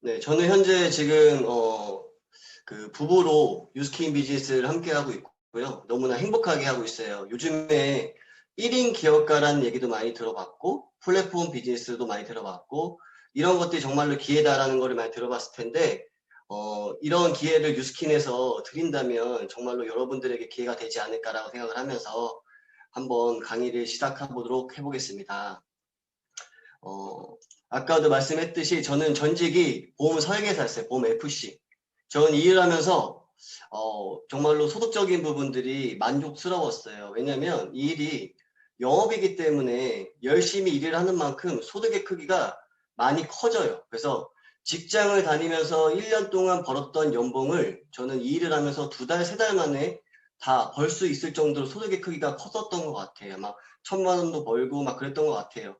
네, 저는 현재 지금 그 부부로 유스킨 비즈니스를 함께 하고 있고요. 너무나 행복하게 하고 있어요. 요즘에 1인 기업가라는 얘기도 많이 들어봤고 플랫폼 비즈니스도 많이 들어봤고 이런 것들이 정말로 기회다라는 거를 많이 들어봤을 텐데 이런 기회를 유스킨에서 드린다면 정말로 여러분들에게 기회가 되지 않을까라고 생각을 하면서 한번 강의를 시작해 보도록 해보겠습니다. 아까도 말씀했듯이 저는 전직이 보험 설계사였어요. 보험 FC. 저는 이 일을 하면서 정말로 소득적인 부분들이 만족스러웠어요. 왜냐하면 이 일이 영업이기 때문에 열심히 일을 하는 만큼 소득의 크기가 많이 커져요. 그래서 직장을 다니면서 1년 동안 벌었던 연봉을 저는 이 일을 하면서 2달, 3달 만에 다 벌 수 있을 정도로 소득의 크기가 컸었던 것 같아요. 막 1,000만 원도 벌고 막 그랬던 것 같아요.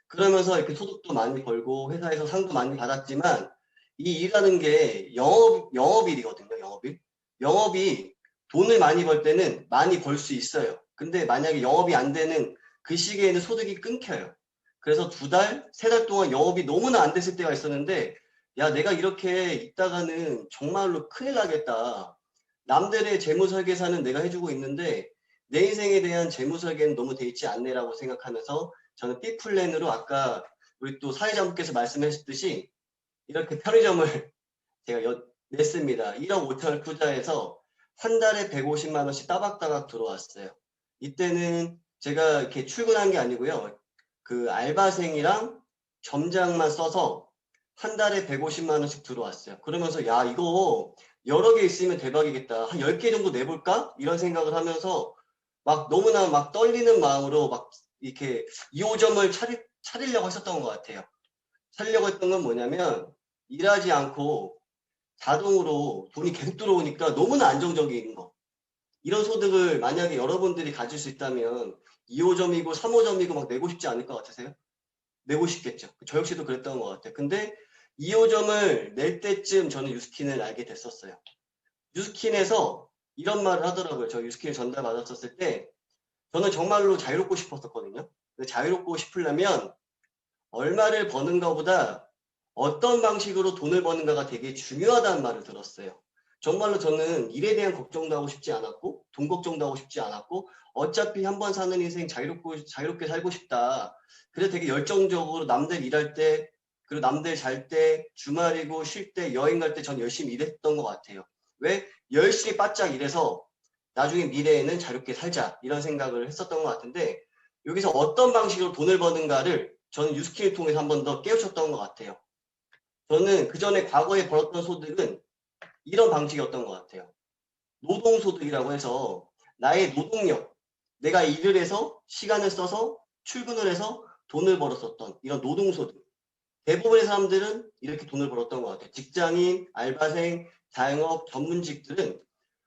그러면서 이렇게 소득도 많이 벌고 회사에서 상도 많이 받았지만 이 일하는 게 영업일이거든요. 영업일. 영업이 돈을 많이 벌 때는 많이 벌 수 있어요. 근데 만약에 영업이 안 되는 그 시기에는 소득이 끊겨요. 그래서 2달, 3달 동안 영업이 너무나 안 됐을 때가 있었는데 야, 내가 이렇게 있다가는 정말로 큰일 나겠다. 남들의 재무 설계사는 내가 해주고 있는데 내 인생에 대한 재무 설계는 너무 돼 있지 않네라고 생각하면서 저는 B플랜으로 아까 우리 또 사회자분께서 말씀하셨듯이 이렇게 편의점을 제가 냈습니다. 1억 5천을 투자해서 한 달에 150만 원씩 따박따박 들어왔어요. 이때는 제가 이렇게 출근한 게 아니고요. 그 알바생이랑 점장만 써서 한 달에 150만 원씩 들어왔어요. 그러면서 야, 이거 여러 개 있으면 대박이겠다. 한 10개 정도 내볼까? 이런 생각을 하면서 막 너무나 막 떨리는 마음으로 막 이렇게 2호점을 차리려고 했었던 것 같아요. 차리려고 했던 건 뭐냐면 일하지 않고 자동으로 돈이 계속 들어오니까 너무나 안정적인 거. 이런 소득을 만약에 여러분들이 가질 수 있다면 2호점이고 3호점이고 막 내고 싶지 않을 것 같으세요? 내고 싶겠죠. 저 역시도 그랬던 것 같아요. 근데 2호점을 낼 때쯤 저는 유스킨을 알게 됐었어요. 유스킨에서 이런 말을 하더라고요. 저 유스킨을 전달받았었을 때 저는 정말로 자유롭고 싶었었거든요. 근데 자유롭고 싶으려면 얼마를 버는 것보다 어떤 방식으로 돈을 버는가가 되게 중요하다는 말을 들었어요. 정말로 저는 일에 대한 걱정도 하고 싶지 않았고 돈 걱정도 하고 싶지 않았고 어차피 한 번 사는 인생 자유롭게 살고 싶다. 그래서 되게 열정적으로 남들 일할 때 그리고 남들 잘 때 주말이고 쉴 때 여행 갈 때 전 열심히 일했던 것 같아요. 왜? 열심히 바짝 일해서 나중에 미래에는 자유롭게 살자 이런 생각을 했었던 것 같은데 여기서 어떤 방식으로 돈을 버는가를 저는 유스킨을 통해서 한 번 더 깨우쳤던 것 같아요. 저는 그 전에 과거에 벌었던 소득은 이런 방식이었던 것 같아요. 노동소득이라고 해서 나의 노동력, 내가 일을 해서 시간을 써서 출근을 해서 돈을 벌었었던 이런 노동소득. 대부분의 사람들은 이렇게 돈을 벌었던 것 같아요. 직장인, 알바생, 자영업, 전문직들은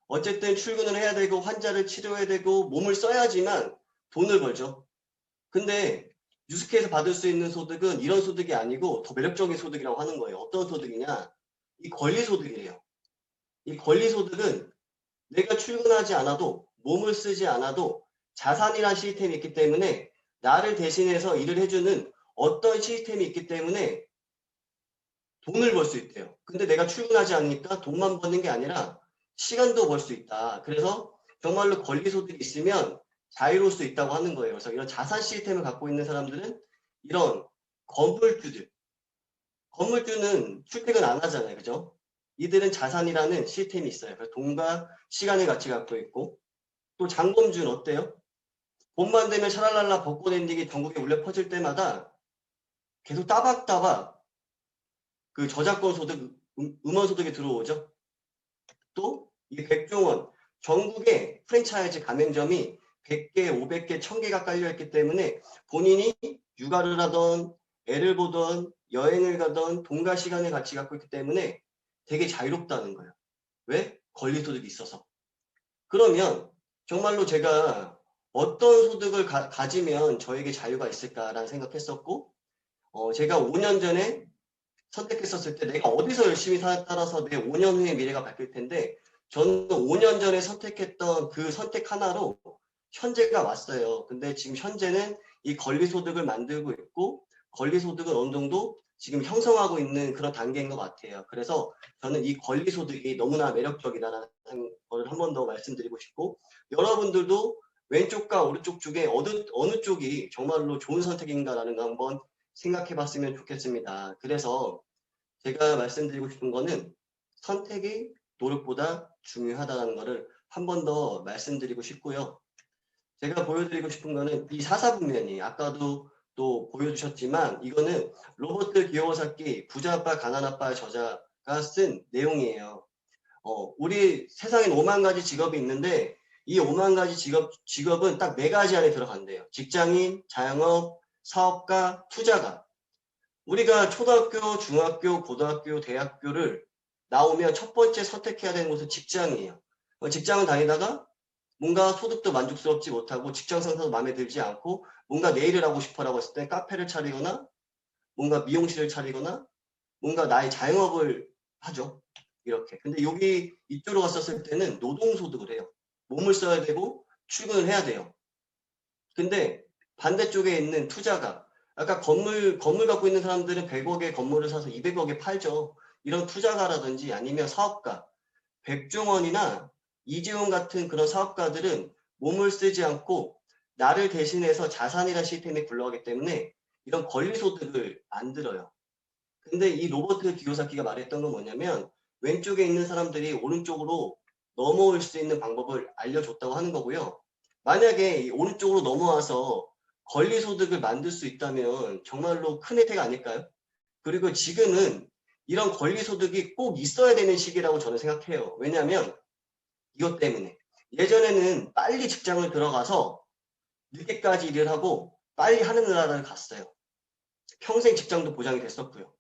어쨌든 출근을 해야 되고 환자를 치료해야 되고 몸을 써야지만 돈을 벌죠. 근데 뉴스케에서 받을 수 있는 소득은 이런 소득이 아니고 더 매력적인 소득이라고 하는 거예요. 어떤 소득이냐? 이 권리소득이에요. 이 권리소득은 내가 출근하지 않아도 몸을 쓰지 않아도 자산이라는 시스템이 있기 때문에 나를 대신해서 일을 해주는 어떤 시스템이 있기 때문에 돈을 벌 수 있대요. 근데 내가 출근하지 않으니까 돈만 버는 게 아니라 시간도 벌 수 있다. 그래서 정말로 권리소득이 있으면 자유로울 수 있다고 하는 거예요. 그래서 이런 자산 시스템을 갖고 있는 사람들은 이런 건물주는 출퇴근 안 하잖아요. 그죠? 이들은 자산이라는 시스템이 있어요. 그래서 돈과 시간을 같이 갖고 있고 또 장범주는 어때요? 봄만 되면 샤랄랄라 벚꽃 엔딩이 전국에 울려 퍼질 때마다 계속 따박따박 그 저작권 소득, 음원 소득이 들어오죠. 또 이 백종원 전국에 프랜차이즈 가맹점이 100개, 500개, 1000개가 깔려있기 때문에 본인이 육아를 하던 애를 보던 여행을 가던 돈과 시간을 같이 갖고 있기 때문에 되게 자유롭다는 거예요. 왜? 권리소득이 있어서. 그러면 정말로 제가 어떤 소득을 가지면 저에게 자유가 있을까라는 생각했었고 제가 5년 전에 선택했었을 때 내가 어디서 열심히 살아에 따라서 내 5년 후의 미래가 바뀔 텐데 저는 5년 전에 선택했던 그 선택 하나로 현재가 왔어요. 근데 지금 현재는 이 권리소득을 만들고 있고 권리소득은 어느 정도 지금 형성하고 있는 그런 단계인 것 같아요. 그래서 저는 이 권리소득이 너무나 매력적이다라는 걸 한 번 더 말씀드리고 싶고, 여러분들도 왼쪽과 오른쪽 중에 어느 쪽이 정말로 좋은 선택인가라는 거 한번 생각해 봤으면 좋겠습니다. 그래서 제가 말씀드리고 싶은 거는 선택이 노력보다 중요하다는 것을 한 번 더 말씀드리고 싶고요. 제가 보여드리고 싶은 거는 이 사사분면이 아까도 또 보여주셨지만 이거는 로버트 기요사키 부자아빠 가난아빠 저자가 쓴 내용이에요. 우리 세상엔 5만 가지 직업이 있는데 이 5만 가지 직업은 딱 4가지 안에 들어간대요. 직장인, 자영업, 사업가, 투자가. 우리가 초등학교, 중학교, 고등학교, 대학교를 나오면 첫 번째 선택해야 되는 곳은 직장이에요. 직장을 다니다가 뭔가 소득도 만족스럽지 못하고 직장 상사도 마음에 들지 않고 뭔가 내 일을 하고 싶어라고 했을 때 카페를 차리거나 뭔가 미용실을 차리거나 뭔가 나의 자영업을 하죠. 이렇게. 근데 여기 이쪽으로 갔었을 때는 노동소득을 해요. 몸을 써야 되고 출근을 해야 돼요. 근데 반대쪽에 있는 투자가 아까 건물 갖고 있는 사람들은 100억에 건물을 사서 200억에 팔죠. 이런 투자가라든지 아니면 사업가, 백종원이나 이재용 같은 그런 사업가들은 몸을 쓰지 않고 나를 대신해서 자산이라는 시스템이 굴러가기 때문에 이런 권리소득을 만들어요. 근데 이 로버트 기요사키가 말했던 건 뭐냐면 왼쪽에 있는 사람들이 오른쪽으로 넘어올 수 있는 방법을 알려줬다고 하는 거고요. 만약에 이 오른쪽으로 넘어와서 권리소득을 만들 수 있다면 정말로 큰 혜택 아닐까요? 그리고 지금은 이런 권리소득이 꼭 있어야 되는 시기라고 저는 생각해요. 왜냐하면 이것 때문에 예전에는 빨리 직장을 들어가서 늦게까지 일을 하고 빨리 하는 나라를 갔어요. 평생 직장도 보장이 됐었고요.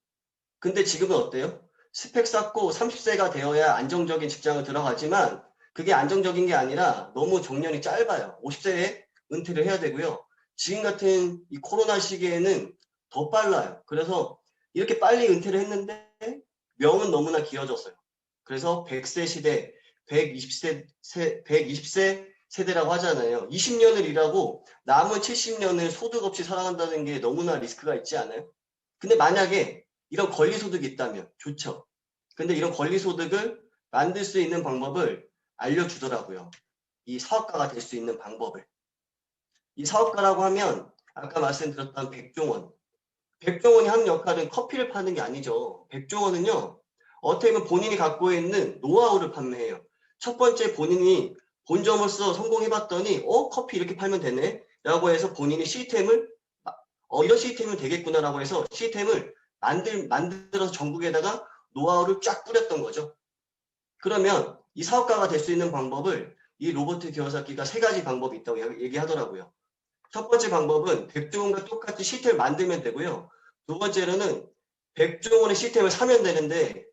근데 지금은 어때요? 스펙 쌓고 30세가 되어야 안정적인 직장을 들어가지만 그게 안정적인 게 아니라 너무 정년이 짧아요. 50세에 은퇴를 해야 되고요. 지금 같은 이 코로나 시기에는 더 빨라요. 그래서 이렇게 빨리 은퇴를 했는데 명은 너무나 길어졌어요. 그래서 100세 시대, 120세 세대라고 하잖아요. 20년을 일하고 남은 70년을 소득 없이 살아간다는 게 너무나 리스크가 있지 않아요? 근데 만약에 이런 권리소득이 있다면 좋죠. 근데 이런 권리소득을 만들 수 있는 방법을 알려주더라고요. 이 사업가가 될 수 있는 방법을. 이 사업가라고 하면 아까 말씀드렸던 백종원. 백종원이 하는 역할은 커피를 파는 게 아니죠. 백종원은요. 어떻게 보면 본인이 갖고 있는 노하우를 판매해요. 첫 번째 본인이 본점으로서 성공해봤더니 커피 이렇게 팔면 되네 라고 해서 본인이 시스템을 이런 시스템은 되겠구나라고 해서 시스템을 만들어서 전국에다가 노하우를 쫙 뿌렸던 거죠. 그러면 이 사업가가 될 수 있는 방법을 이 로버트 기요사키가 3가지 방법이 있다고 얘기하더라고요. 첫 번째 방법은 백종원과 똑같이 시스템을 만들면 되고요. 두 번째로는 백종원의 시스템을 사면 되는데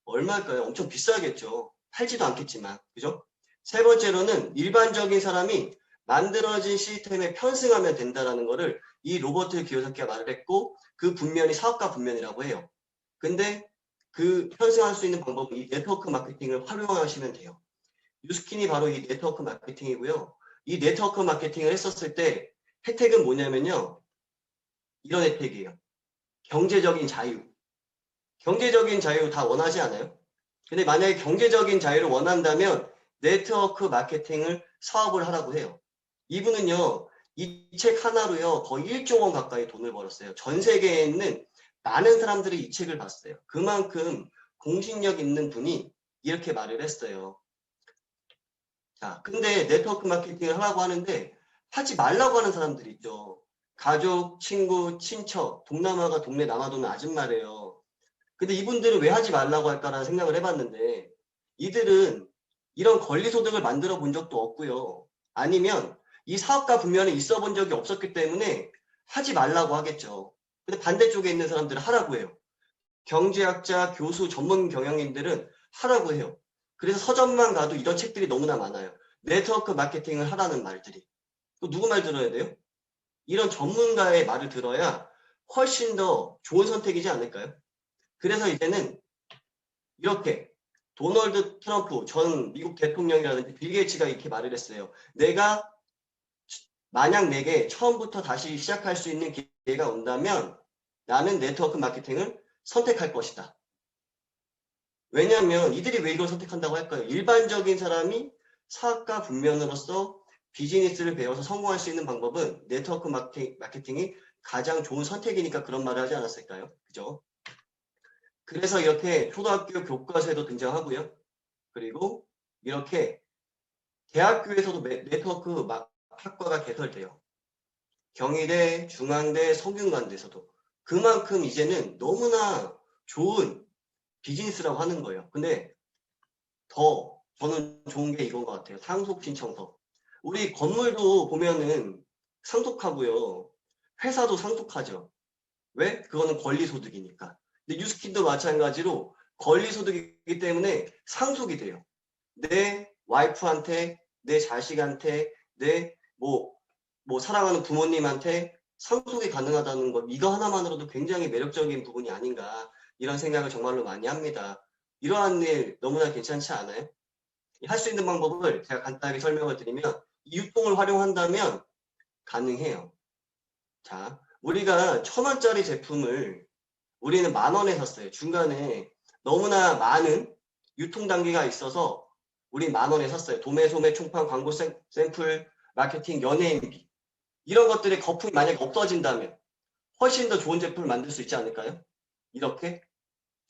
얼마일까요? 엄청 비싸겠죠. 팔지도 않겠지만. 그죠? 세 번째로는 일반적인 사람이 만들어진 시스템에 편승하면 된다는 것을 이 로버트 기요사키가 말을 했고 그 분면이 사업가 분면이라고 해요. 근데 그 편승할 수 있는 방법은 이 네트워크 마케팅을 활용하시면 돼요. 뉴스킨이 바로 이 네트워크 마케팅이고요. 이 네트워크 마케팅을 했었을 때 혜택은 뭐냐면요. 이런 혜택이에요. 경제적인 자유. 경제적인 자유 다 원하지 않아요? 근데 만약에 경제적인 자유를 원한다면 네트워크 마케팅을 사업을 하라고 해요. 이분은요. 이 책 하나로요. 거의 1조 원 가까이 돈을 벌었어요. 전 세계에 있는 많은 사람들이 이 책을 봤어요. 그만큼 공신력 있는 분이 이렇게 말을 했어요. 자, 근데 네트워크 마케팅을 하라고 하는데 하지 말라고 하는 사람들이 있죠. 가족, 친구, 친척, 동남아가 동네 남아도는 아줌마래요. 근데 이분들은 왜 하지 말라고 할까라는 생각을 해봤는데 이들은 이런 권리소득을 만들어 본 적도 없고요. 아니면 이 사업가 분면에 있어 본 적이 없었기 때문에 하지 말라고 하겠죠. 근데 반대쪽에 있는 사람들은 하라고 해요. 경제학자, 교수, 전문 경영인들은 하라고 해요. 그래서 서점만 가도 이런 책들이 너무나 많아요. 네트워크 마케팅을 하라는 말들이. 또 누구 말 들어야 돼요? 이런 전문가의 말을 들어야 훨씬 더 좋은 선택이지 않을까요? 그래서 이제는 이렇게 도널드 트럼프 전 미국 대통령이라든지 빌 게이츠가 이렇게 말을 했어요. 만약 내게 처음부터 다시 시작할 수 있는 기회가 온다면 나는 네트워크 마케팅을 선택할 것이다. 왜냐하면 이들이 왜 이걸 선택한다고 할까요? 일반적인 사람이 사업가 분면으로서 비즈니스를 배워서 성공할 수 있는 방법은 네트워크 마케팅이 가장 좋은 선택이니까 그런 말을 하지 않았을까요? 그죠? 그래서 이렇게 초등학교 교과서에도 등장하고요. 그리고 이렇게 대학교에서도 네트워크 학과가 개설돼요. 경희대, 중앙대, 성균관대에서도. 그만큼 이제는 너무나 좋은 비즈니스라고 하는 거예요. 근데 더 저는 좋은 게 이건 것 같아요. 상속 신청서. 우리 건물도 보면은 상속하고요. 회사도 상속하죠. 왜? 그거는 권리소득이니까. 근데 뉴스킨도 마찬가지로 권리소득이기 때문에 상속이 돼요. 내 와이프한테, 내 자식한테, 내 사랑하는 부모님한테 상속이 가능하다는 것, 이거 하나만으로도 굉장히 매력적인 부분이 아닌가, 이런 생각을 정말로 많이 합니다. 이러한 일 너무나 괜찮지 않아요? 할 수 있는 방법을 제가 간단하게 설명을 드리면, 이 유통을 활용한다면 가능해요. 자, 우리가 1,000원짜리 제품을 우리는 10,000원에 샀어요. 중간에 너무나 많은 유통 단계가 있어서 우리 10,000원에 샀어요. 도매, 소매, 총판, 광고, 샘플, 마케팅, 연예인비. 이런 것들의 거품이 만약에 없어진다면 훨씬 더 좋은 제품을 만들 수 있지 않을까요? 이렇게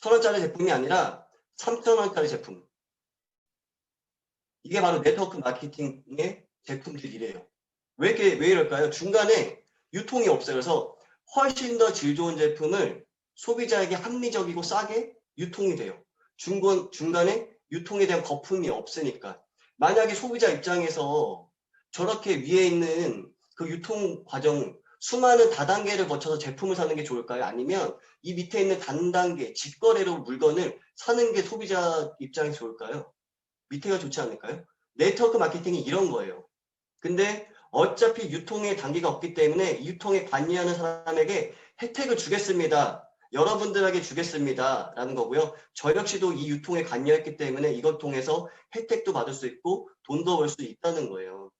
1,000원짜리 제품이 아니라 3,000원짜리 제품. 이게 바로 네트워크 마케팅의 제품들이래요. 왜 이럴까요? 중간에 유통이 없어요. 그래서 훨씬 더 질 좋은 제품을 소비자에게 합리적이고 싸게 유통이 돼요. 중간에 유통에 대한 거품이 없으니까. 만약에 소비자 입장에서 저렇게 위에 있는 그 유통 과정, 수많은 다단계를 거쳐서 제품을 사는 게 좋을까요? 아니면 이 밑에 있는 단단계, 직거래로 물건을 사는 게 소비자 입장에서 좋을까요? 밑에가 좋지 않을까요? 네트워크 마케팅이 이런 거예요. 근데 어차피 유통의 단계가 없기 때문에 유통에 관여하는 사람에게 혜택을 주겠습니다. 여러분들에게 주겠습니다. 라는 거고요. 저 역시도 이 유통에 관여했기 때문에 이걸 통해서 혜택도 받을 수 있고 돈도 벌 수 있다는 거예요.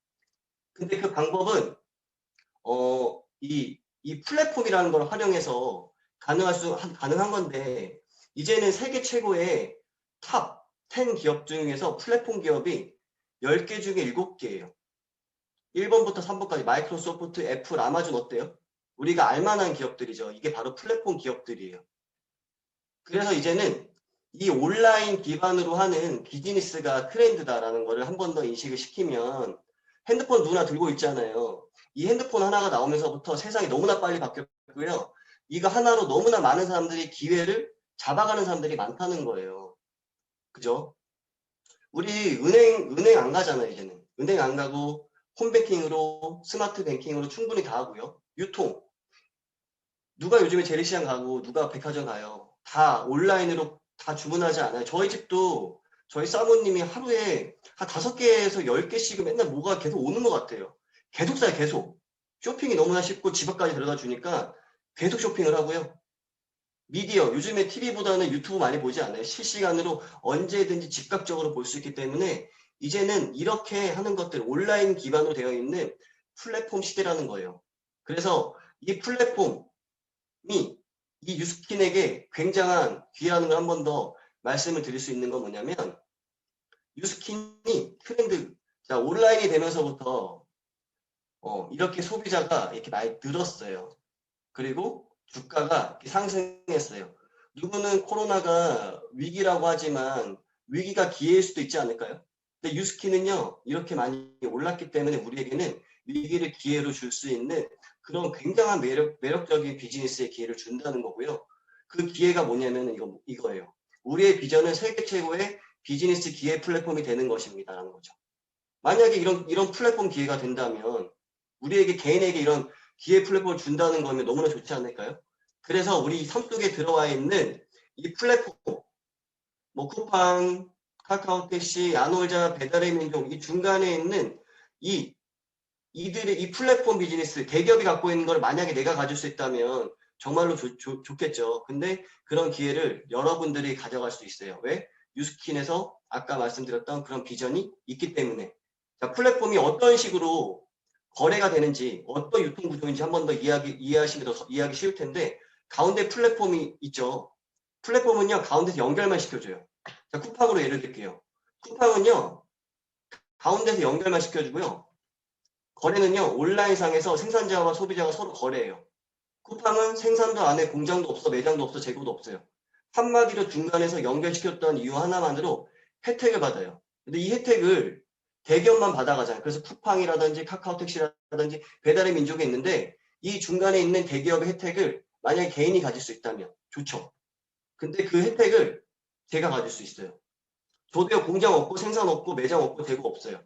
근데 그 방법은 이 플랫폼이라는 걸 활용해서 가능한 건데 이제는 세계 최고의 탑 10 기업 중에서 플랫폼 기업이 10개 중에 7개예요. 1번부터 3번까지 마이크로소프트, 애플, 아마존 어때요? 우리가 알만한 기업들이죠. 이게 바로 플랫폼 기업들이에요. 그래서 이제는 이 온라인 기반으로 하는 비즈니스가 트렌드다라는 거를 한 번 더 인식을 시키면 핸드폰 누구나 들고 있잖아요. 이 핸드폰 하나가 나오면서부터 세상이 너무나 빨리 바뀌었고요. 이거 하나로 너무나 많은 사람들이 기회를 잡아가는 사람들이 많다는 거예요. 그죠? 우리 은행 안 가잖아요, 이제는. 은행 안 가고 홈뱅킹으로 스마트 뱅킹으로 충분히 다 하고요. 유통. 누가 요즘에 재래시장 가고 누가 백화점 가요. 다 온라인으로 다 주문하지 않아요. 저희 집도 저희 사모님이 하루에 한 5개에서 10개씩은 맨날 뭐가 계속 오는 것 같아요. 계속 사요, 계속. 쇼핑이 너무나 쉽고 집 앞까지 데려다 주니까 계속 쇼핑을 하고요. 미디어, 요즘에 TV보다는 유튜브 많이 보지 않아요. 실시간으로 언제든지 즉각적으로 볼 수 있기 때문에 이제는 이렇게 하는 것들, 온라인 기반으로 되어 있는 플랫폼 시대라는 거예요. 그래서 이 플랫폼이 이 유스킨에게 굉장한 기회라는 걸 한 번 더 말씀을 드릴 수 있는 건 뭐냐면 유스킨이 트렌드, 자, 온라인이 되면서부터 이렇게 소비자가 이렇게 많이 늘었어요. 그리고 주가가 상승했어요. 누구는 코로나가 위기라고 하지만 위기가 기회일 수도 있지 않을까요? 근데 유스키는요, 이렇게 많이 올랐기 때문에 우리에게는 위기를 기회로 줄 수 있는 그런 굉장한 매력적인 비즈니스의 기회를 준다는 거고요. 그 기회가 뭐냐면 이거예요. 우리의 비전은 세계 최고의 비즈니스 기회 플랫폼이 되는 것입니다라는 거죠. 만약에 이런 플랫폼 기회가 된다면 우리에게 개인에게 이런 기회 플랫폼을 준다는 거면 너무나 좋지 않을까요? 그래서 우리 삶 속에 들어와 있는 이 플랫폼, 뭐 쿠팡, 카카오 택시, 아놀자, 배달의 민족 이 중간에 있는 이들의 이 플랫폼 비즈니스 대기업이 갖고 있는 걸 만약에 내가 가질 수 있다면 정말로 좋겠죠. 근데 그런 기회를 여러분들이 가져갈 수 있어요. 왜? 유스킨에서 아까 말씀드렸던 그런 비전이 있기 때문에. 자, 플랫폼이 어떤 식으로 거래가 되는지 어떤 유통 구조인지 한 번 더 이해하기 쉬울 텐데 가운데 플랫폼이 있죠. 플랫폼은요, 가운데서 연결만 시켜줘요. 자, 쿠팡으로 예를 들게요. 쿠팡은요, 가운데서 연결만 시켜주고요. 거래는요, 온라인상에서 생산자와 소비자가 서로 거래해요. 쿠팡은 생산도 안 해, 공장도 없어, 매장도 없어, 재고도 없어요. 한마디로 중간에서 연결시켰던 이유 하나만으로 혜택을 받아요. 근데 이 혜택을 대기업만 받아가잖아요. 그래서 쿠팡이라든지 카카오택시라든지 배달의 민족에 있는데 이 중간에 있는 대기업의 혜택을 만약에 개인이 가질 수 있다면 좋죠. 근데 그 혜택을 제가 가질 수 있어요. 저도요, 공장 없고 생산 없고 매장 없고 재고 없어요.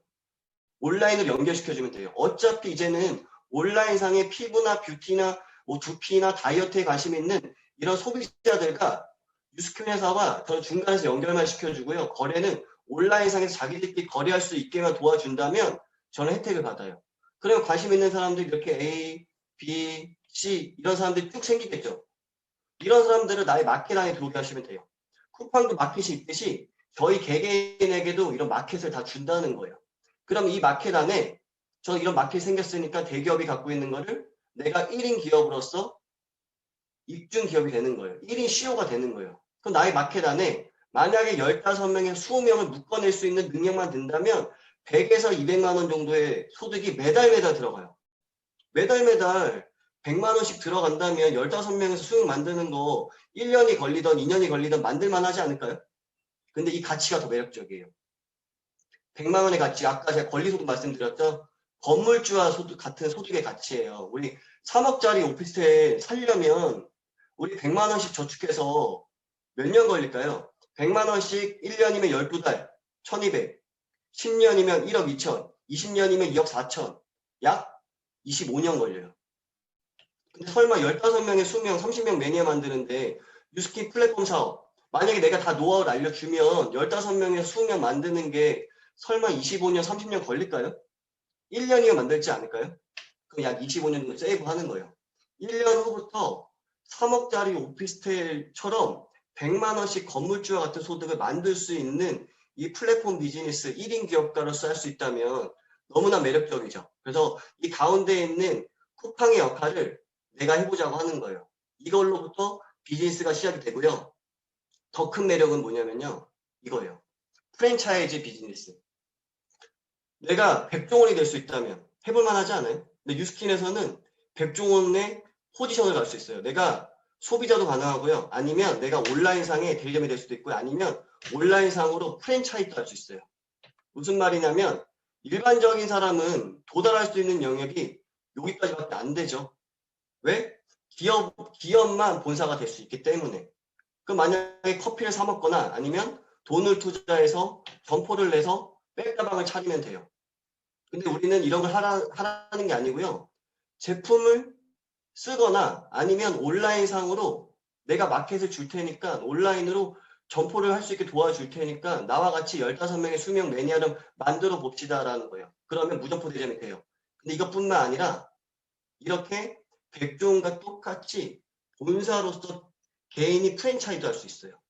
온라인으로 연결시켜주면 돼요. 어차피 이제는 온라인상의 피부나 뷰티나 뭐 두피나 다이어트에 관심 있는 이런 소비자들과 뉴스킨 회사와 저 중간에서 연결만 시켜주고요. 거래는 온라인상에서 자기들끼리 거래할 수 있게만 도와준다면 저는 혜택을 받아요. 그러면 관심 있는 사람들이 이렇게 A, B, C 이런 사람들이 쭉 생기겠죠. 이런 사람들을 나의 마켓 안에 들어오게 하시면 돼요. 쿠팡도 마켓이 있듯이 저희 개개인에게도 이런 마켓을 다 준다는 거예요. 그럼 이 마켓 안에 저 이런 마켓이 생겼으니까 대기업이 갖고 있는 거를 내가 1인 기업으로서 입증 기업이 되는 거예요. 1인 CEO가 되는 거예요. 그럼 나의 마켓 안에 만약에 15명에 20명을 묶어낼 수 있는 능력만 든다면 100에서 200만 원 정도의 소득이 매달 들어가요. 매달 100만 원씩 들어간다면 15명에서 수익 만드는 거 1년이 걸리던 2년이 걸리던 만들만 하지 않을까요? 근데 이 가치가 더 매력적이에요. 100만 원의 가치, 아까 제가 권리소득 말씀드렸죠? 건물주와 같은 소득의 가치예요. 우리 3억짜리 오피스텔 살려면 우리 100만 원씩 저축해서 몇 년 걸릴까요? 100만 원씩 1년이면 12달, 1200, 10년이면 1억 2천, 20년이면 2억 4천, 약 25년 걸려요. 근데 설마 15명의 20명, 30명 매니아 만드는데 뉴스킨 플랫폼 사업, 만약에 내가 다 노하우를 알려주면 15명의 20명 만드는 게 설마 25년, 30년 걸릴까요? 1년이면 만들지 않을까요? 그럼 약 25년 정도 세이브 하는 거예요. 1년 후부터 3억짜리 오피스텔처럼 100만 원씩 건물주와 같은 소득을 만들 수 있는 이 플랫폼 비즈니스 1인 기업가로서 할 수 있다면 너무나 매력적이죠. 그래서 이 가운데 있는 쿠팡의 역할을 내가 해보자고 하는 거예요. 이걸로부터 비즈니스가 시작이 되고요. 더 큰 매력은 뭐냐면요. 이거예요. 프랜차이즈 비즈니스. 내가 백종원이 될 수 있다면 해볼만 하지 않아요? 근데 뉴스킨에서는 백종원의 포지션을 갈 수 있어요. 내가 소비자도 가능하고요. 아니면 내가 온라인상의 대리점이 될 수도 있고요. 아니면 온라인상으로 프랜차이즈도 할 수 있어요. 무슨 말이냐면 일반적인 사람은 도달할 수 있는 영역이 여기까지밖에 안 되죠. 왜? 기업만 본사가 될 수 있기 때문에. 그럼 만약에 커피를 사 먹거나 아니면 돈을 투자해서 점포를 내서 백다방을 차리면 돼요. 근데 우리는 이런 걸 하라는 게 아니고요. 제품을 쓰거나 아니면 온라인상으로 내가 마켓을 줄 테니까 온라인으로 점포를 할 수 있게 도와줄 테니까 나와 같이 15명의 수명 매니아를 만들어 봅시다라는 거예요. 그러면 무점포 대점이 돼요. 근데 이것뿐만 아니라 이렇게 백종원과 똑같이 본사로서 개인이 프랜차이즈 할 수 있어요.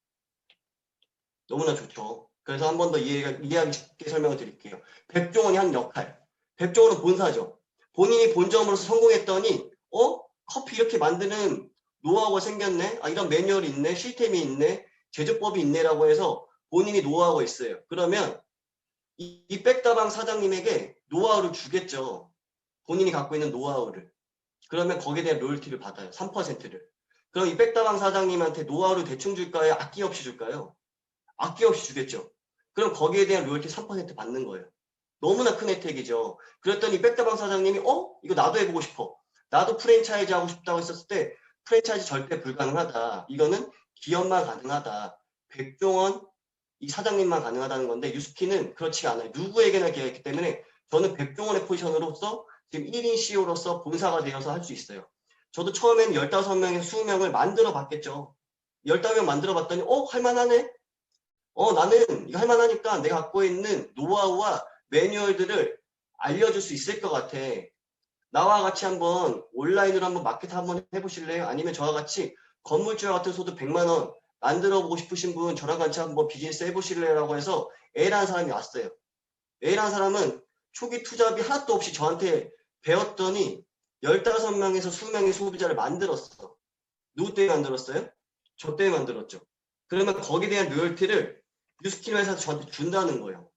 너무나 좋죠. 그래서 한 번 더 이해하기 쉽게 설명을 드릴게요. 백종원이 한 역할. 백종원은 본사죠. 본인이 본점으로서 성공했더니 커피 이렇게 만드는 노하우가 생겼네. 아, 이런 매뉴얼이 있네. 시스템이 있네. 제조법이 있네라고 해서 본인이 노하우가 있어요. 그러면 이 백다방 사장님에게 노하우를 주겠죠. 본인이 갖고 있는 노하우를. 그러면 거기에 대한 로열티를 받아요. 3%를. 그럼 이 백다방 사장님한테 노하우를 대충 줄까요? 아끼 없이 줄까요? 아낌없이 주겠죠. 그럼 거기에 대한 로열티 3% 받는 거예요. 너무나 큰 혜택이죠. 그랬더니 백다방 사장님이 이거 나도 해보고 싶어. 나도 프랜차이즈 하고 싶다고 했었을 때 프랜차이즈 절대 불가능하다. 이거는 기업만 가능하다. 백종원 이 사장님만 가능하다는 건데 유스키는 그렇지가 않아요. 누구에게나 기회가 있기 때문에 저는 백종원의 포지션으로서 지금 1인 CEO로서 본사가 되어서 할 수 있어요. 저도 처음에는 15명에서 20명을 만들어 봤겠죠. 15명 만들어 봤더니 할만하네. 나는 이거 할만하니까 내가 갖고 있는 노하우와 매뉴얼들을 알려줄 수 있을 것 같아. 나와 같이 한번 온라인으로 한번 마케트 한번 해보실래요? 아니면 저와 같이 건물주와 같은 소득 100만 원 만들어 보고 싶으신 분 저랑 같이 한번 비즈니스 해보실래요? 라고 해서 A라는 사람이 왔어요. A라는 사람은 초기 투자비 하나도 없이 저한테 배웠더니 15명에서 20명의 소비자를 만들었어. 누구 때문에 만들었어요? 저 때문에 만들었죠. 그러면 거기에 대한 로열티를 뉴스킨 회사에서 저한테 준다는 거예요.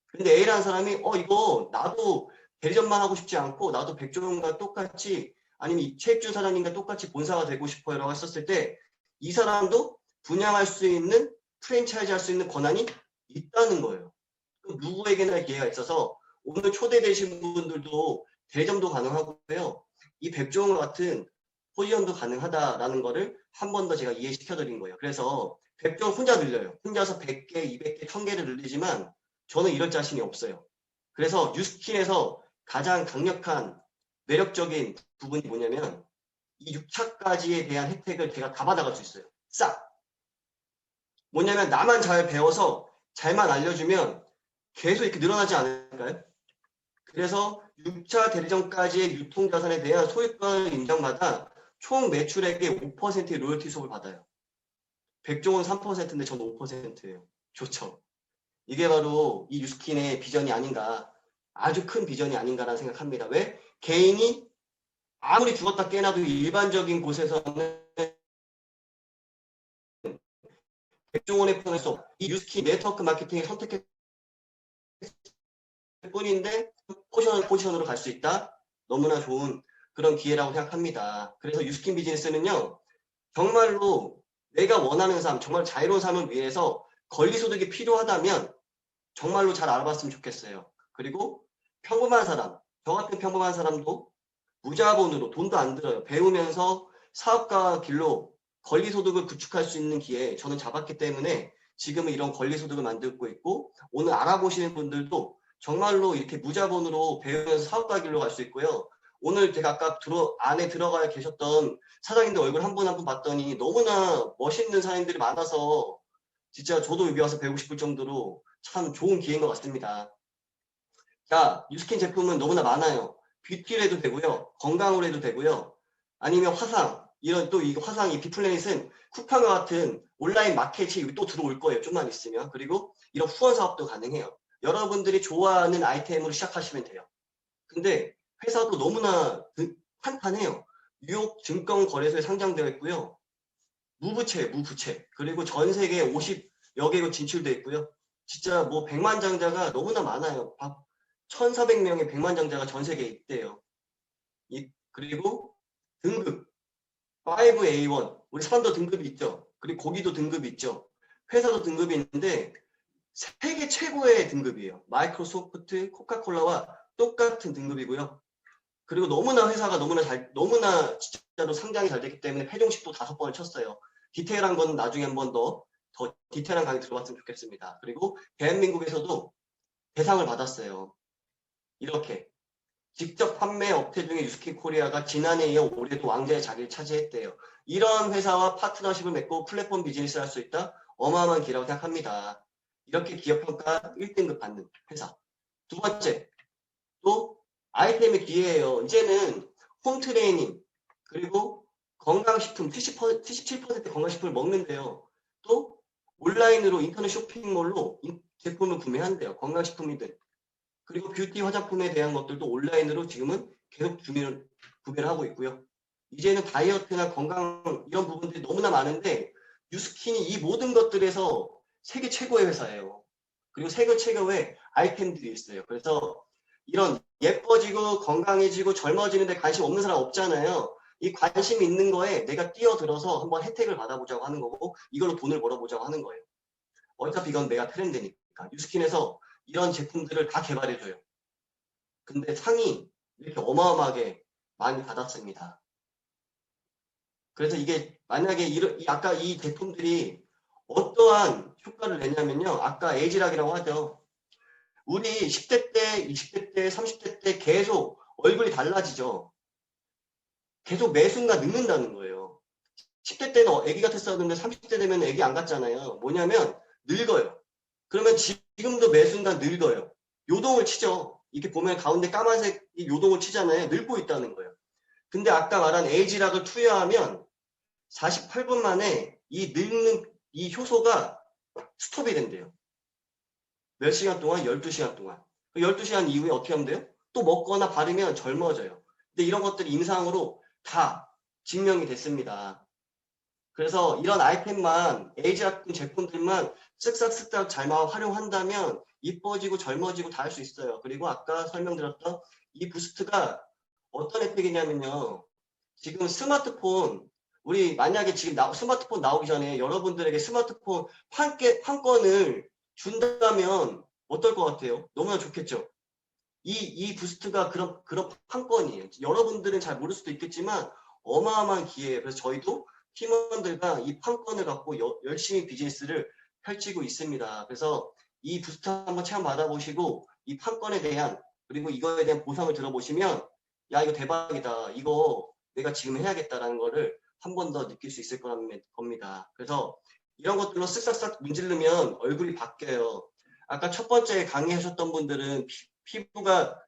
근데 A라는 사람이 이거 나도 대리점만 하고 싶지 않고 나도 백종원과 똑같이 아니면 최익준 사장님과 똑같이 본사가 되고 싶어요 라고 했었을 때 이 사람도 분양할 수 있는 프랜차이즈 할 수 있는 권한이 있다는 거예요. 누구에게나 기회가 있어서 오늘 초대되신 분들도 대리점도 가능하고요. 이 백종원 같은 포지션도 가능하다라는 거를 한 번 더 제가 이해시켜 드린 거예요. 그래서 백종원 혼자 늘려요. 혼자서 100개, 200개, 1000개를 늘리지만 저는 이럴 자신이 없어요. 그래서 뉴스킨에서 가장 강력한 매력적인 부분이 뭐냐면 이 6차까지에 대한 혜택을 제가 다 받아갈 수 있어요. 싹! 뭐냐면 나만 잘 배워서 잘만 알려주면 계속 이렇게 늘어나지 않을까요? 그래서 6차 대리점까지의 유통자산에 대한 소유권 인정받아 총 매출액의 5%의 로열티 수업을 받아요. 백종원 3%인데 저는 5%예요. 좋죠. 이게 바로 이 뉴스킨의 비전이 아닌가, 아주 큰 비전이 아닌가라는 생각합니다. 왜? 개인이 아무리 죽었다 깨나도 일반적인 곳에서는 백종원의 편에서 이 뉴스킨 네트워크 마케팅을 선택했을 뿐인데 포지션으로 갈 수 있다. 너무나 좋은 그런 기회라고 생각합니다. 그래서 뉴스킨 비즈니스는요. 정말로 내가 원하는 삶, 정말 자유로운 삶을 위해서 권리소득이 필요하다면 정말로 잘 알아봤으면 좋겠어요. 그리고 평범한 사람, 저 같은 평범한 사람도 무자본으로 돈도 안 들어요. 배우면서 사업가 길로 권리소득을 구축할 수 있는 기회 저는 잡았기 때문에 지금은 이런 권리소득을 만들고 있고 오늘 알아보시는 분들도 정말로 이렇게 무자본으로 배우면서 사업가 길로 갈 수 있고요. 오늘 제가 아까 안에 들어가 계셨던 사장님들 얼굴 한 분 한 분 봤더니 너무나 멋있는 사장님들이 많아서 진짜 저도 여기 와서 배우고 싶을 정도로 참 좋은 기회인 것 같습니다. 자, 뉴스킨 제품은 너무나 많아요. 뷰티로 해도 되고요. 건강으로 해도 되고요. 아니면 화상, 이런 또 이 화상, 이 비플래닛은 쿠팡과 같은 온라인 마켓이 또 들어올 거예요. 좀만 있으면. 그리고 이런 후원 사업도 가능해요. 여러분들이 좋아하는 아이템으로 시작하시면 돼요. 근데 회사도 너무나 탄탄해요. 뉴욕 증권거래소에 상장되어 있고요. 무부채, 무부채. 그리고 전 세계 50여 개국 진출되어 있고요. 진짜 뭐 백만장자가 너무나 많아요. 1,400명의 백만장자가 전 세계에 있대요. 그리고 등급 5A1 우리 사람도 등급이 있죠. 그리고 고기도 등급이 있죠. 회사도 등급이 있는데 세계 최고의 등급이에요. 마이크로소프트, 코카콜라와 똑같은 등급이고요. 그리고 너무나 회사가 너무나 진짜로 상장이 잘 됐기 때문에 패종식도 5번을 쳤어요. 디테일한 건 나중에 한 번 더 디테일한 강의 들어봤으면 좋겠습니다. 그리고 대한민국에서도 대상을 받았어요. 이렇게 직접 판매 업체 중에 뉴스킨 코리아가 지난해에 이어 올해도 왕자의 자리를 차지했대요. 이런 회사와 파트너십을 맺고 플랫폼 비즈니스를 할 수 있다? 어마어마한 기회라고 생각합니다. 이렇게 기업평가 1등급 받는 회사. 두 번째, 또 아이템의 기회예요. 이제는 홈트레이닝 그리고 건강식품 77% 건강식품을 먹는데요. 또 온라인으로 인터넷 쇼핑몰로 제품을 구매한대요. 건강식품이든. 그리고 뷰티 화장품에 대한 것들도 온라인으로 지금은 계속 구매를 하고 있고요. 이제는 다이어트나 건강 이런 부분들이 너무나 많은데 뉴스킨이 이 모든 것들에서 세계 최고의 회사예요. 그리고 세계 최고의 아이템들이 있어요. 그래서 이런 예뻐지고 건강해지고 젊어지는데 관심 없는 사람 없잖아요. 이 관심 있는 거에 내가 뛰어들어서 한번 혜택을 받아보자고 하는 거고 이걸로 돈을 벌어보자고 하는 거예요. 어차피 이건 내가 트렌드니까. 뉴스킨에서 이런 제품들을 다 개발해줘요. 근데 상이 이렇게 어마어마하게 많이 받았습니다. 그래서 이게 만약에 아까 이 제품들이 어떠한 효과를 내냐면요. 아까 에이지락이라고 하죠. 우리 10대 때, 20대 때, 30대 때 계속 얼굴이 달라지죠. 계속 매 순간 늙는다는 거예요. 10대 때는 애기 같았었는데 30대 되면 애기 안 같잖아요. 뭐냐면 늙어요. 그러면 지금도 매 순간 늙어요. 요동을 치죠. 이렇게 보면 가운데 까만색 요동을 치잖아요. 늙고 있다는 거예요. 근데 아까 말한 에이지락을 투여하면 48분 만에 이 늙는 이 효소가 스톱이 된대요. 몇 시간 동안? 12시간 동안. 12시간 이후에 어떻게 하면 돼요? 또 먹거나 바르면 젊어져요. 근데 이런 것들이 임상으로 다 증명이 됐습니다. 그래서 이런 아이템만 에이지 같은 제품들만 쓱싹쓱싹 잘만 활용한다면 이뻐지고 젊어지고 다 할 수 있어요. 그리고 아까 설명드렸던 이 부스트가 어떤 혜택이냐면요. 지금 스마트폰 우리 만약에 지금 스마트폰 나오기 전에 여러분들에게 스마트폰 한 건을 준다면 어떨 것 같아요? 너무나 좋겠죠? 이 부스트가 그런 판권이에요. 여러분들은 잘 모를 수도 있겠지만 어마어마한 기회예요. 그래서 저희도 팀원들과 이 판권을 갖고 열심히 비즈니스를 펼치고 있습니다. 그래서 이 부스트 한번 체험 받아보시고 이 판권에 대한 그리고 이거에 대한 보상을 들어보시면 야 이거 대박이다. 이거 내가 지금 해야겠다라는 거를 한 번 더 느낄 수 있을 겁니다. 그래서 이런 것들로 쓱싹싹 문지르면 얼굴이 바뀌어요. 아까 첫 번째 강의하셨던 분들은 피부가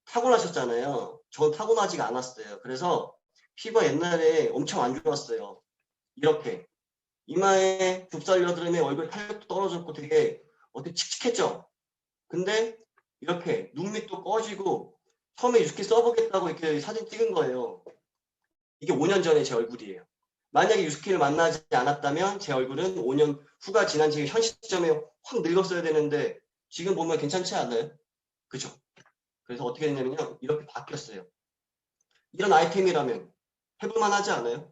타고나셨잖아요. 전 타고나지가 않았어요. 그래서 피부가 옛날에 엄청 안 좋았어요. 이렇게 이마에 좁쌀 여드름에 얼굴 탄력도 떨어졌고 되게 어떻게 칙칙했죠. 근데 이렇게 눈 밑도 꺼지고 처음에 유스키 써보겠다고 이렇게 사진 찍은 거예요. 이게 5년 전에 제 얼굴이에요. 만약에 유스키를 만나지 않았다면 제 얼굴은 5년 후가 지난 지금 현 시점에 확 늙었어야 되는데 지금 보면 괜찮지 않아요? 그죠? 그래서 어떻게 됐냐면요. 이렇게 바뀌었어요. 이런 아이템이라면 해볼만 하지 않아요?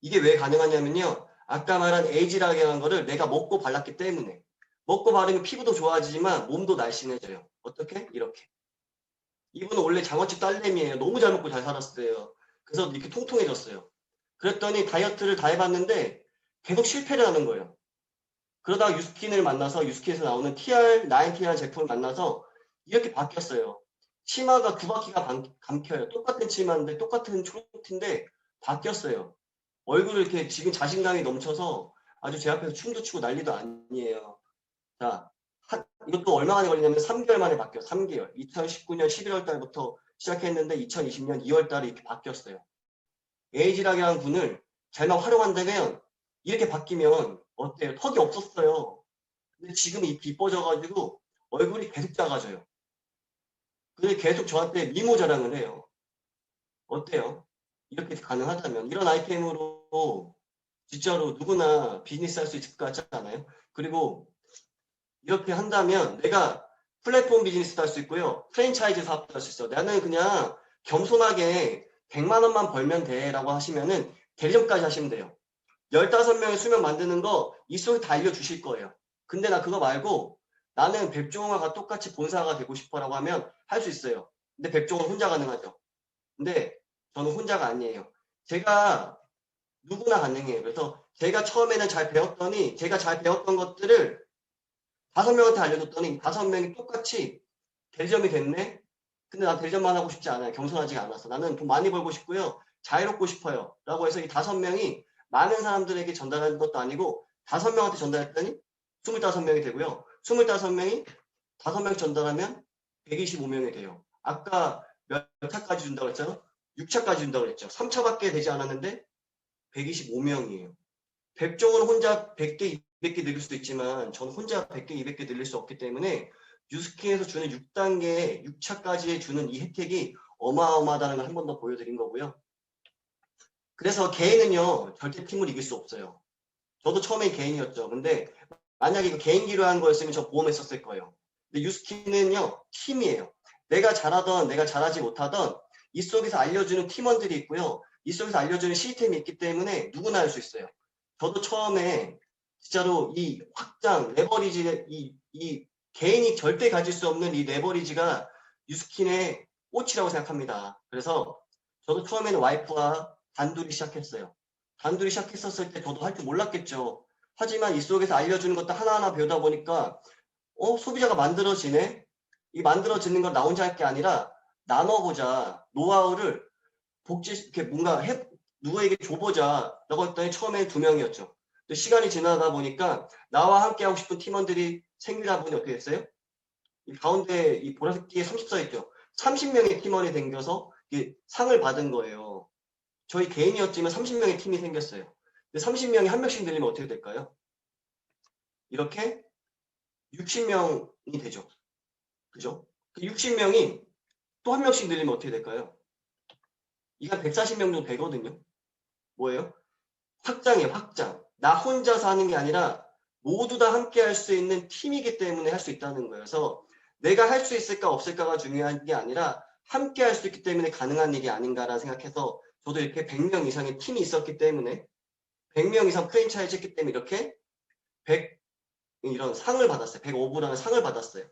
이게 왜 가능하냐면요. 아까 말한 에이지라는 거를 내가 먹고 발랐기 때문에 먹고 바르면 피부도 좋아지지만 몸도 날씬해져요. 어떻게? 이렇게. 이분은 원래 장어집 딸내미예요. 너무 잘 먹고 잘 살았어요. 그래서 이렇게 통통해졌어요. 그랬더니 다이어트를 다 해봤는데 계속 실패를 하는 거예요. 그러다가 유스킨을 만나서 유스킨에서 나오는 TR90라는 제품을 만나서 이렇게 바뀌었어요. 치마가 두 바퀴가 감겨요. 똑같은 치마인데 똑같은 초록티인데 바뀌었어요. 얼굴을 이렇게 지금 자신감이 넘쳐서 아주 제 앞에서 춤도 추고 난리도 아니에요. 자, 이것도 얼마 만에 걸리냐면 3개월 만에 바뀌어요. 3개월. 2019년 11월 달부터 시작했는데 2020년 2월 달에 이렇게 바뀌었어요. 에이지락이라는 분을 잘만 활용한다면 이렇게 바뀌면 어때요? 턱이 없었어요. 근데 지금 이 이뻐져가지고 얼굴이 계속 작아져요. 근데 계속 저한테 미모 자랑을 해요. 어때요? 이렇게 가능하다면 이런 아이템으로 진짜로 누구나 비즈니스 할 수 있을 것 같지 않아요? 그리고 이렇게 한다면 내가 플랫폼 비즈니스도 할 수 있고요. 프랜차이즈 사업도 할 수 있어. 나는 그냥 겸손하게 100만 원만 벌면 돼 라고 하시면은 대리점까지 하시면 돼요. 15명의 수명 만드는 거 이 속에 다 알려주실 거예요. 근데 나 그거 말고 나는 백종원과 똑같이 본사가 되고 싶어 라고 하면 할 수 있어요. 근데 백종원 혼자 가능하죠. 근데 저는 혼자가 아니에요. 제가 누구나 가능해요. 그래서 제가 처음에는 잘 배웠더니 제가 잘 배웠던 것들을 5명한테 알려줬더니 5명이 똑같이 대리점이 됐네? 근데 난 대리점만 하고 싶지 않아요. 겸손하지가 않아서. 나는 돈 많이 벌고 싶고요. 자유롭고 싶어요. 라고 해서 이 5명이 많은 사람들에게 전달하는 것도 아니고 5명한테 전달했더니 25명이 되고요. 25명이 5명 전달하면 125명이 돼요. 아까 몇 차까지 준다고 했잖아? 6차까지 준다고 했죠. 3차밖에 되지 않았는데 125명이에요. 백종원 혼자 100개, 200개 늘릴 수도 있지만 전 혼자 100개, 200개 늘릴 수 없기 때문에 뉴스킨에서 주는 6단계, 6차까지 주는 이 혜택이 어마어마하다는 걸 한 번 더 보여드린 거고요. 그래서 개인은요, 절대 팀을 이길 수 없어요. 저도 처음에 개인이었죠. 근데 만약에 이거 개인기로 한 거였으면 저 보험했었을 거예요. 근데 유스킨은요, 팀이에요. 내가 잘하던, 내가 잘하지 못하던 이 속에서 알려주는 팀원들이 있고요. 이 속에서 알려주는 시스템이 있기 때문에 누구나 할 수 있어요. 저도 처음에 진짜로 이 확장, 레버리지, 이 개인이 절대 가질 수 없는 이 레버리지가 유스킨의 꽃이라고 생각합니다. 그래서 저도 처음에는 와이프와 단둘이 시작했어요. 단둘이 시작했었을 때 저도 할 줄 몰랐겠죠. 하지만 이 속에서 알려주는 것도 하나하나 배우다 보니까 소비자가 만들어지네? 이 만들어지는 걸 나 혼자 할 게 아니라 나눠보자. 노하우를 이렇게 뭔가 누구에게 줘보자. 라고 했더니 처음에 2명이었죠. 근데 시간이 지나다 보니까 나와 함께 하고 싶은 팀원들이 생기다 보니 어떻게 됐어요? 이 가운데 이 보라색 띠에 30 써있죠. 30명의 팀원이 생겨서 상을 받은 거예요. 저희 개인이었지만 30명의 팀이 생겼어요. 근데 30명이 한 명씩 늘리면 어떻게 될까요? 이렇게 60명이 되죠. 그죠? 60명이 또 한 명씩 늘리면 어떻게 될까요? 이게 한 140명 정도 되거든요. 뭐예요? 확장이에요, 확장. 나 혼자서 하는 게 아니라 모두 다 함께 할 수 있는 팀이기 때문에 할 수 있다는 거예요. 그래서 내가 할 수 있을까 없을까가 중요한 게 아니라 함께 할 수 있기 때문에 가능한 일이 아닌가라는 생각해서 저도 이렇게 100명 이상의 팀이 있었기 때문에 100명 이상 프랜차이즈 했기 때문에 이렇게 100 이런 상을 받았어요. 105부라는 상을 받았어요.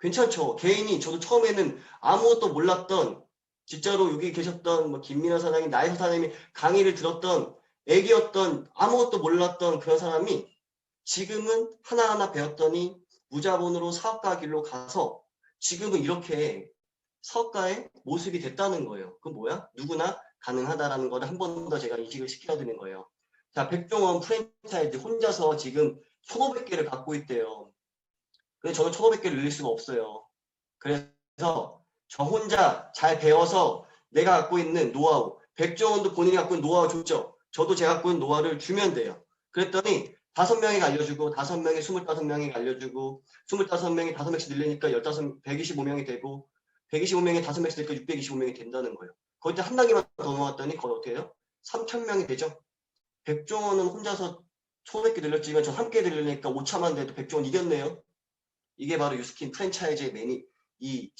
괜찮죠? 개인이 저도 처음에는 아무것도 몰랐던 진짜로 여기 계셨던 뭐 김민아 사장님, 나혜서 사장님이 강의를 들었던 애기였던 아무것도 몰랐던 그런 사람이 지금은 하나하나 배웠더니 무자본으로 사업가 길로 가서 지금은 이렇게 사업가의 모습이 됐다는 거예요. 그건 뭐야? 누구나 가능하다라는 거를 한 번 더 제가 인식을 시켜드리는 거예요. 자, 백종원 프랜차이즈 혼자서 지금 1,500개를 갖고 있대요. 근데 저는 1,500개를 늘릴 수가 없어요. 그래서 저 혼자 잘 배워서 내가 갖고 있는 노하우, 백종원도 본인이 갖고 있는 노하우 줬죠. 저도 제가 갖고 있는 노하우를 주면 돼요. 그랬더니 5명이 알려주고 5명이 25명이 알려주고 25명이 5명씩 늘리니까 125명이 되고 125명이 5명씩 되니까 625명이 된다는 거예요. 거기다 한 단계만 더 넘어갔더니 거의 어떻게 해요? 3,000명이 되죠. 백종원은 혼자서 1,500개 늘렸지만 저 함께 늘리니까 5차만 돼도 백종원 이겼네요. 이게 바로 유스킨 프랜차이즈의 이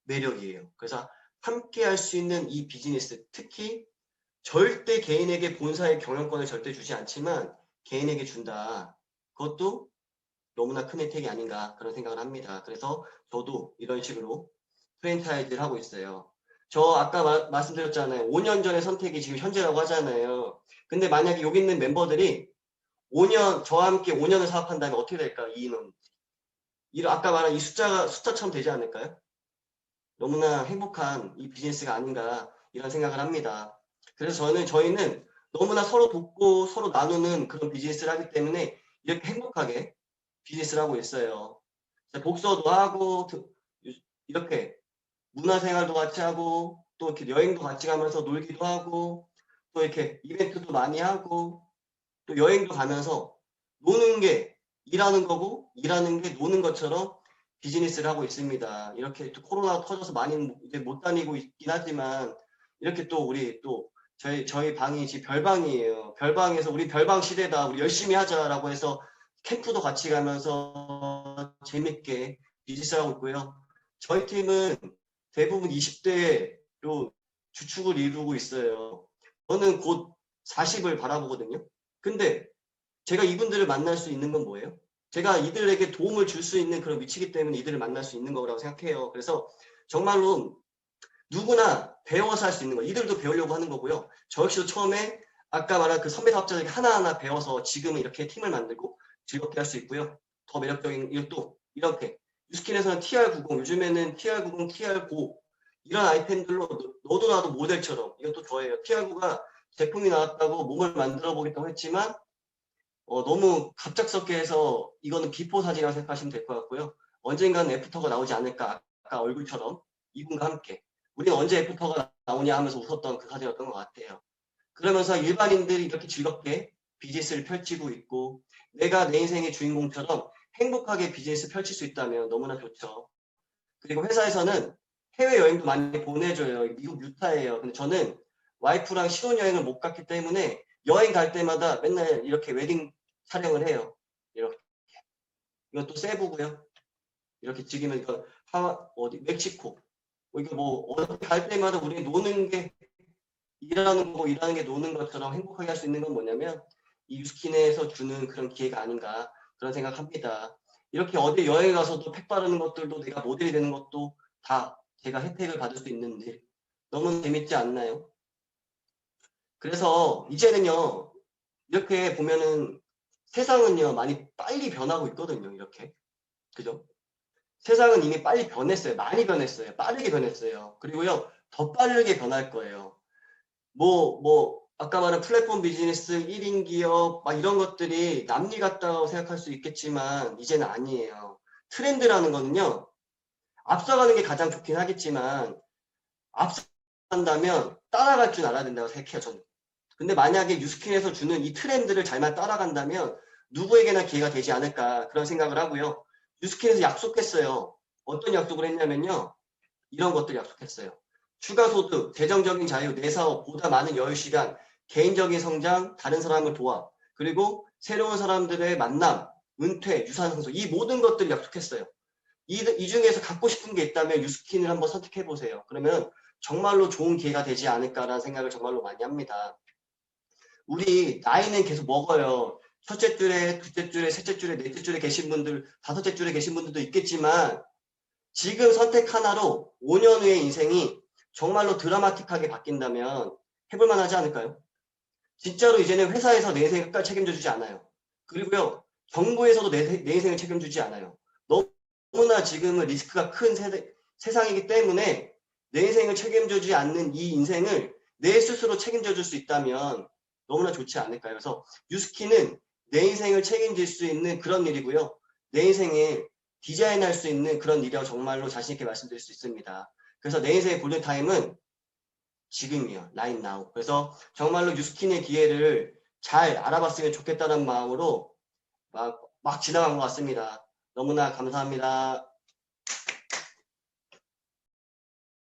매력이에요. 그래서 함께 할 수 있는 이 비즈니스, 특히 절대 개인에게 본사의 경영권을 절대 주지 않지만 개인에게 준다. 그것도 너무나 큰 혜택이 아닌가 그런 생각을 합니다. 그래서 저도 이런 식으로 프랜차이즈를 하고 있어요. 저 아까 말씀드렸잖아요. 5년 전의 선택이 지금 현재라고 하잖아요. 근데 만약에 여기 있는 멤버들이 5년, 저와 함께 5년을 사업한다면 어떻게 될까? 이 인원. 아까 말한 이 숫자처럼 되지 않을까요? 너무나 행복한 이 비즈니스가 아닌가 이런 생각을 합니다. 그래서 저희는 너무나 서로 돕고 서로 나누는 그런 비즈니스를 하기 때문에 이렇게 행복하게 비즈니스를 하고 있어요. 독서도 하고 이렇게 문화생활도 같이 하고 또 이렇게 여행도 같이 가면서 놀기도 하고 또 이렇게 이벤트도 많이 하고 또 여행도 가면서 노는 게 일하는 거고 일하는 게 노는 것처럼 비즈니스를 하고 있습니다. 이렇게 또 코로나가 터져서 많이 이제 못 다니고 있긴 하지만 이렇게 또 우리 또 저희 방이 지금 별방이에요. 별방에서 우리 별방 시대다. 우리 열심히 하자라고 해서 캠프도 같이 가면서 재밌게 비즈니스를 하고 있고요. 저희 팀은 대부분 20대로 주축을 이루고 있어요. 저는 곧 40을 바라보거든요. 근데 제가 이분들을 만날 수 있는 건 뭐예요? 제가 이들에게 도움을 줄 수 있는 그런 위치이기 때문에 이들을 만날 수 있는 거라고 생각해요. 그래서 정말로 누구나 배워서 할 수 있는 거예요. 이들도 배우려고 하는 거고요. 저 역시도 처음에 아까 말한 그 선배 사업자들에게 하나하나 배워서 지금은 이렇게 팀을 만들고 즐겁게 할 수 있고요. 더 매력적인 이것도 이렇게 유스킨에서는 TR90, 요즘에는 TR90, TR9 이런 아이템들로 너도 나도 모델처럼 이것도 저예요. TR9가 제품이 나왔다고 몸을 만들어 보겠다고 했지만 너무 갑작스럽게 해서 이거는 비포 사진이라고 생각하시면 될 것 같고요. 언젠가는 애프터가 나오지 않을까. 아까 얼굴처럼 이분과 함께. 우리는 언제 애프터가 나오냐 하면서 웃었던 그 사진이었던 것 같아요. 그러면서 일반인들이 이렇게 즐겁게 비즈니스를 펼치고 있고 내가 내 인생의 주인공처럼 행복하게 비즈니스 펼칠 수 있다면 너무나 좋죠. 그리고 회사에서는 해외여행도 많이 보내줘요. 미국 유타예요. 근데 저는 와이프랑 신혼여행을 못 갔기 때문에 여행 갈 때마다 맨날 이렇게 웨딩 촬영을 해요. 이렇게. 이것도 세부고요. 이렇게 찍으면 이거 어디 멕시코. 이거 뭐 어디 갈 때마다 우리 노는 게 일하는 거고 일하는 게 노는 것처럼 행복하게 할 수 있는 건 뭐냐면 이 유스킨에서 주는 그런 기회가 아닌가 그런 생각합니다. 이렇게 어디 여행 가서도 팩 바르는 것들도 내가 모델이 되는 것도 다 제가 혜택을 받을 수 있는데 너무 재밌지 않나요? 그래서 이제는요 이렇게 보면은 세상은요 많이 빨리 변하고 있거든요. 이렇게 그죠? 세상은 이미 빨리 변했어요. 많이 변했어요. 빠르게 변했어요. 그리고요 더 빠르게 변할 거예요. 아까 말한 플랫폼 비즈니스 1인 기업 막 이런 것들이 남일 같다고 생각할 수 있겠지만 이제는 아니에요. 트렌드라는 거는요 앞서가는 게 가장 좋긴 하겠지만 앞서간다면 따라갈 줄 알아야 된다고 생각해요. 저는. 근데 만약에 유스킨에서 주는 이 트렌드를 잘만 따라간다면 누구에게나 기회가 되지 않을까 그런 생각을 하고요. 유스킨에서 약속했어요. 어떤 약속을 했냐면요. 이런 것들 약속했어요. 추가 소득, 재정적인 자유, 내 사업, 보다 많은 여유 시간, 개인적인 성장, 다른 사람을 도와, 그리고 새로운 사람들의 만남, 은퇴, 유산 상속, 이 모든 것들을 약속했어요. 이 중에서 갖고 싶은 게 있다면 뉴스킨을 한번 선택해 보세요. 그러면 정말로 좋은 기회가 되지 않을까라는 생각을 정말로 많이 합니다. 우리 나이는 계속 먹어요. 첫째 줄에, 둘째 줄에, 셋째 줄에, 넷째 줄에 계신 분들, 다섯째 줄에 계신 분들도 있겠지만 지금 선택 하나로 5년 후의 인생이 정말로 드라마틱하게 바뀐다면 해볼 만하지 않을까요? 진짜로 이제는 회사에서 내 인생을 끝까지 책임져 주지 않아요. 그리고요, 정부에서도 내 인생을 책임주지 않아요. 너무나 지금은 리스크가 큰 세상이기 때문에 내 인생을 책임져 주지 않는 이 인생을 내 스스로 책임져 줄 수 있다면 너무나 좋지 않을까요? 그래서 뉴스키는 내 인생을 책임질 수 있는 그런 일이고요. 내 인생을 디자인할 수 있는 그런 일이라고 정말로 자신 있게 말씀드릴 수 있습니다. 그래서 내 인생의 골든타임은 지금이요. right now. 그래서 정말로 뉴스킨의 기회를 잘 알아봤으면 좋겠다는 마음으로 막 지나간 것 같습니다. 너무나 감사합니다.